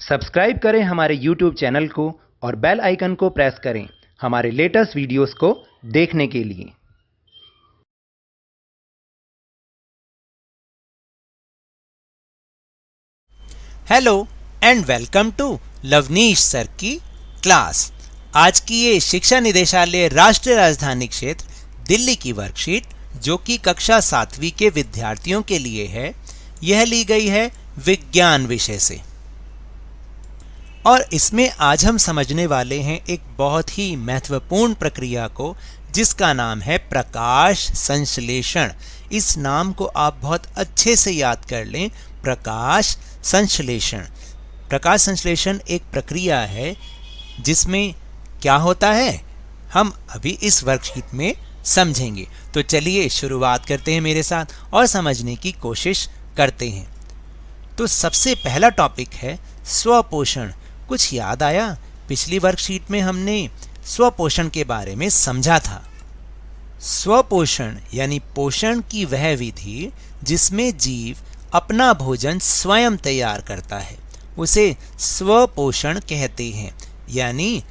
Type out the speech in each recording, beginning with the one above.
Subscribe करें हमारे YouTube channel को और बेल आइकन को प्रेस करें हमारे लेटेस्ट वीडियोस को देखने के लिए। Hello and welcome to Lavneesh sir की क्लास। आज की ये शिक्षा निदेशालय राष्ट्रीय राजधानी क्षेत्र दिल्ली की वर्कशीट जो कि कक्षा 7वीं के विद्यार्थियों के लिए है, यह ली गई है विज्ञान विषय से। और इसमें आज हम समझने वाले हैं एक बहुत ही महत्वपूर्ण प्रक्रिया को जिसका नाम है प्रकाश संश्लेषण। इस नाम को आप बहुत अच्छे से याद कर लें, प्रकाश संश्लेषण। प्रकाश संश्लेषण एक प्रक्रिया है जिसमें क्या होता है हम अभी इस वर्कशीट में समझेंगे। तो चलिए शुरुआत करते हैं मेरे साथ और समझने की कोशिश करते हैं। तो सबसे पहला टॉपिक है स्वपोषण। कुछ याद आया? पिछली वर्कशीट में हमने स्वपोषण के बारे में समझा था। स्वपोषण यानी पोषण की वह विधि जिसमें जीव अपना भोजन स्वयं तैयार करता है, उसे स्वपोषण कहते हैं। यानी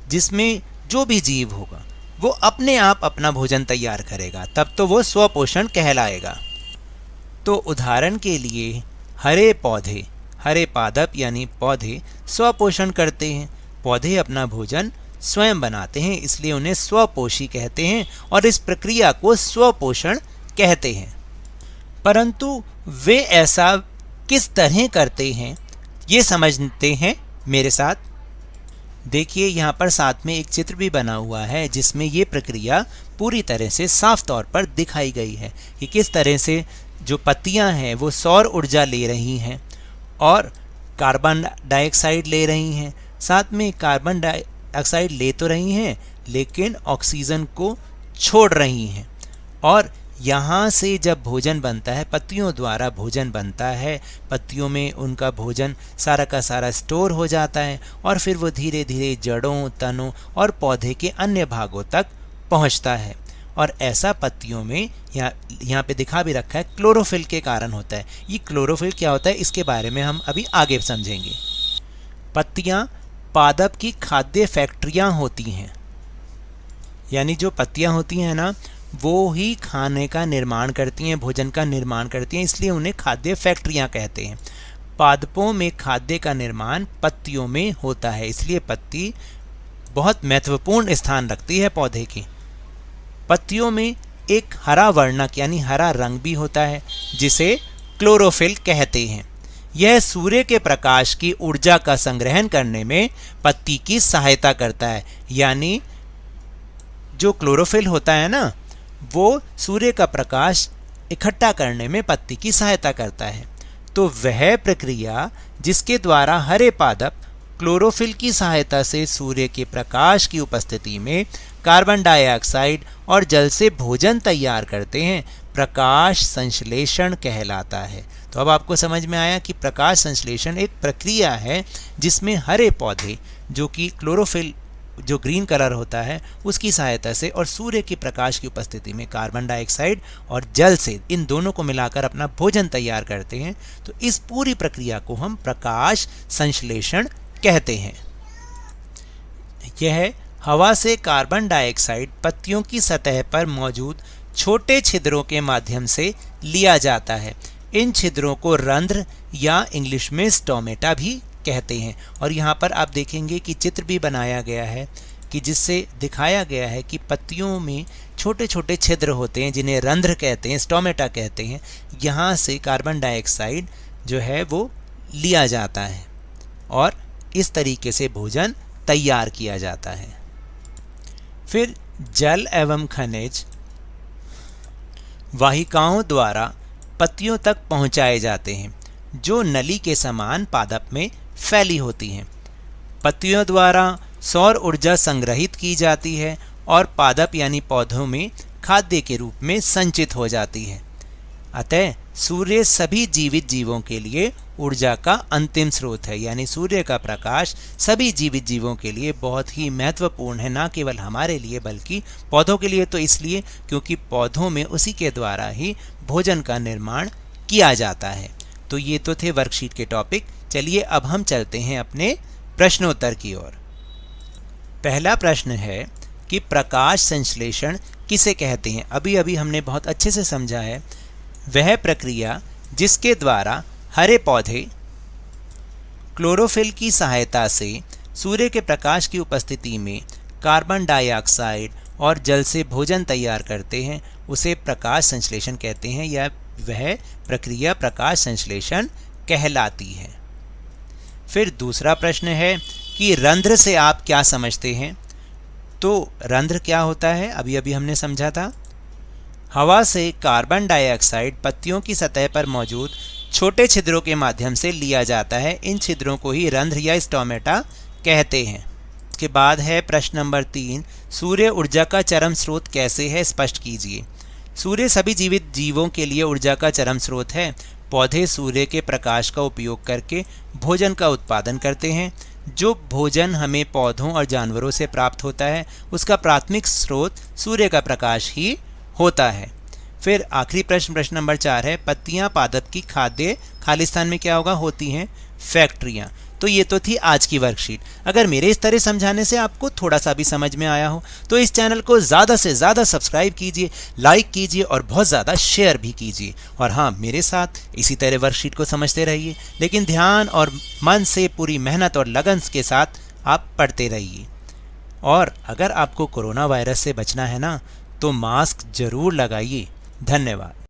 जिसमें जो भी जीव होगा वो अपने आप अपना भोजन तैयार करेगा, तब तो वो स्वपोषण कहलाएगा। तो उदाहरण के लिए हरे पौधे, हरे पादप यानी पौधे स्वपोषण करते हैं। पौधे अपना भोजन स्वयं बनाते हैं, इसलिए उन्हें स्वपोषी कहते हैं और इस प्रक्रिया को स्वपोषण कहते हैं। परंतु वे ऐसा किस तरह करते हैं ये समझते हैं मेरे साथ। देखिए यहाँ पर साथ में एक चित्र भी बना हुआ है जिसमें ये प्रक्रिया पूरी तरह से साफ तौर पर दिखाई गई है कि किस तरह से जो पत्तियां हैं वो सौर ऊर्जा ले रही हैं और कार्बन डाइऑक्साइड ले रही हैं। साथ में कार्बन डाइऑक्साइड ले तो रही हैं लेकिन ऑक्सीजन को छोड़ रही हैं। और यहाँ से जब भोजन बनता है, पत्तियों द्वारा भोजन बनता है, पत्तियों में उनका भोजन सारा का सारा स्टोर हो जाता है और फिर वो धीरे धीरे जड़ों, तनों और पौधे के अन्य भागों तक पहुँचता है। और ऐसा पत्तियों में यहाँ पे दिखा भी रखा है क्लोरोफिल के कारण होता है। ये क्लोरोफिल क्या होता है इसके बारे में हम अभी आगे समझेंगे। पत्तियाँ पादप की खाद्य फैक्ट्रियाँ होती हैं, यानी जो पत्तियाँ होती हैं ना वो ही खाने का निर्माण करती हैं, भोजन का निर्माण करती हैं, इसलिए उन्हें खाद्य फैक्ट्रियाँ कहते हैं। पादपों में खाद्य का निर्माण पत्तियों में होता है, इसलिए पत्ती बहुत महत्वपूर्ण स्थान रखती है पौधे की। पत्तियों में एक हरा वर्णक यानी हरा रंग भी होता है जिसे क्लोरोफिल कहते हैं। यह सूर्य के प्रकाश की ऊर्जा का संग्रहण करने में पत्ती की सहायता करता है। यानी जो क्लोरोफिल होता है ना वो सूर्य का प्रकाश इकट्ठा करने में पत्ती की सहायता करता है। तो वह प्रक्रिया जिसके द्वारा हरे पादप क्लोरोफिल की सहायता से सूर्य के प्रकाश की उपस्थिति में कार्बन डाइऑक्साइड और जल से भोजन तैयार करते हैं, प्रकाश संश्लेषण कहलाता है। तो अब आपको समझ में आया कि प्रकाश संश्लेषण एक प्रक्रिया है जिसमें हरे पौधे जो कि क्लोरोफिल जो ग्रीन कलर होता है उसकी सहायता से और सूर्य के प्रकाश की उपस्थिति में कार्बन डाइऑक्साइड और जल से इन दोनों को मिलाकर अपना भोजन तैयार करते हैं। तो इस पूरी प्रक्रिया को हम प्रकाश संश्लेषण कहते हैं। यह हवा से कार्बन डाइऑक्साइड पत्तियों की सतह पर मौजूद छोटे छिद्रों के माध्यम से लिया जाता है। इन छिद्रों को रंध्र या इंग्लिश में स्टोमेटा भी कहते हैं। और यहाँ पर आप देखेंगे कि चित्र भी बनाया गया है कि जिससे दिखाया गया है कि पत्तियों में छोटे छोटे छिद्र होते हैं जिन्हें रंध्र कहते हैं, स्टोमेटा कहते हैं। यहाँ से कार्बन डाइऑक्साइड जो है वो लिया जाता है और इस तरीके से भोजन तैयार किया जाता है। फिर जल एवं खनिज वाहिकाओं द्वारा पत्तियों तक पहुंचाए जाते हैं जो नली के समान पादप में फैली होती हैं। पत्तियों द्वारा सौर ऊर्जा संग्रहित की जाती है और पादप यानी पौधों में खाद्य के रूप में संचित हो जाती है। अतः सूर्य सभी जीवित जीवों के लिए ऊर्जा का अंतिम स्रोत है। यानी सूर्य का प्रकाश सभी जीवित जीवों के लिए बहुत ही महत्वपूर्ण है, ना केवल हमारे लिए बल्कि पौधों के लिए। तो इसलिए क्योंकि पौधों में उसी के द्वारा ही भोजन का निर्माण किया जाता है। तो ये तो थे वर्कशीट के टॉपिक। चलिए अब हम चलते हैं अपने प्रश्नोत्तर की ओर। पहला प्रश्न है कि प्रकाश संश्लेषण किसे कहते हैं। अभी अभी हमने बहुत अच्छे से समझा है, वह प्रक्रिया जिसके द्वारा हरे पौधे क्लोरोफिल की सहायता से सूर्य के प्रकाश की उपस्थिति में कार्बन डाइऑक्साइड और जल से भोजन तैयार करते हैं, उसे प्रकाश संश्लेषण कहते हैं, या वह प्रक्रिया प्रकाश संश्लेषण कहलाती है। फिर दूसरा प्रश्न है कि रंध्र से आप क्या समझते हैं। तो रंध्र क्या होता है, अभी अभी हमने समझा था। हवा से कार्बन डाइऑक्साइड पत्तियों की सतह पर मौजूद छोटे छिद्रों के माध्यम से लिया जाता है। इन छिद्रों को ही रंध्र या स्टोमेटा कहते हैं। इसके बाद है प्रश्न नंबर 3, सूर्य ऊर्जा का चरम स्रोत कैसे है, स्पष्ट कीजिए। सूर्य सभी जीवित जीवों के लिए ऊर्जा का चरम स्रोत है। पौधे सूर्य के प्रकाश का उपयोग करके भोजन का उत्पादन करते हैं। जो भोजन हमें पौधों और जानवरों से प्राप्त होता है उसका प्राथमिक स्रोत सूर्य का प्रकाश ही होता है। फिर आखिरी प्रश्न नंबर 4 है, पत्तियां पादप की खाद्य खालिस्तान में क्या होगा, होती हैं फैक्ट्रियां। तो ये तो थी आज की वर्कशीट। अगर मेरे इस तरह समझाने से आपको थोड़ा सा भी समझ में आया हो तो इस चैनल को ज़्यादा से ज़्यादा सब्सक्राइब कीजिए, लाइक कीजिए और बहुत ज़्यादा शेयर भी कीजिए। और हाँ, मेरे साथ इसी तरह वर्कशीट को समझते रहिए, लेकिन ध्यान और मन से पूरी मेहनत और लगन के साथ आप पढ़ते रहिए। और अगर आपको कोरोना वायरस से बचना है ना, तो मास्क जरूर लगाइए। धन्यवाद।